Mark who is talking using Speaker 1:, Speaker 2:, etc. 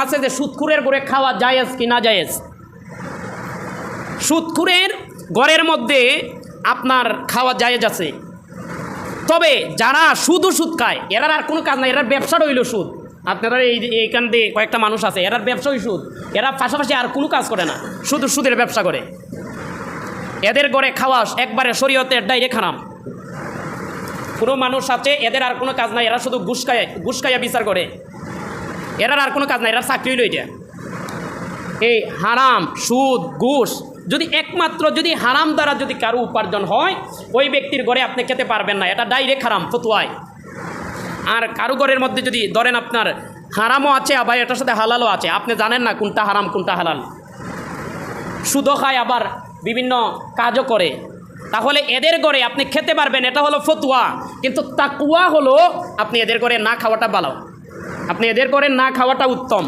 Speaker 1: আছে যে সুদখুরের ঘরে খাওয়া জায়েজ কি না জায়েজ? সুদখুরের ঘরের মধ্যে আপনার খাওয়া জায়েজ আছে, তবে যারা শুধু সুদ খায় এরার আর কোনো কাজ নাই, এরার ব্যবসাটা হইল সুদ। আপনারা এইখান দিয়ে কয়েকটা মানুষ আছে, এরার ব্যবসাই সুদ, এরা পাশাপাশি আর কোনো কাজ করে না, শুধু সুদের ব্যবসা করে। এদের ঘরে খাওয়া একবারে শরীয়তের ডাইরেক্ট হারাম। কোনো মানুষ আছে এদের আর কোনো কাজ নাই, এরা শুধু ঘুষ খাইয়া বিচার করে, এরার আর কোনো কাজ নাই, এরা চাকরি হইল এটা। এই হারাম সুদ ঘুষ যদি একমাত্র যদি হারাম দ্বারা যদি কারো উপার্জন হয়, ওই ব্যক্তির ঘরে আপনি খেতে পারবেন না, এটা ডাইরেক্ট হারাম ফতোয়ায়। আর কারো ঘরের মধ্যে যদি ধরেন আপনার হারামও আছে আবার এটার সাথে হালালও আছে, আপনি জানেন না কোনটা হারাম কোনটা হালাল, সুদও খায় আবার বিভিন্ন কাজও করে, তাহলে এদের ঘরে আপনি খেতে পারবেন, এটা হলো ফতোয়া। কিন্তু তাকওয়া হলো আপনি এদের ঘরে না খাওয়াটা ভালো, আপনি এদের ঘরে না খাওয়াটা উত্তম।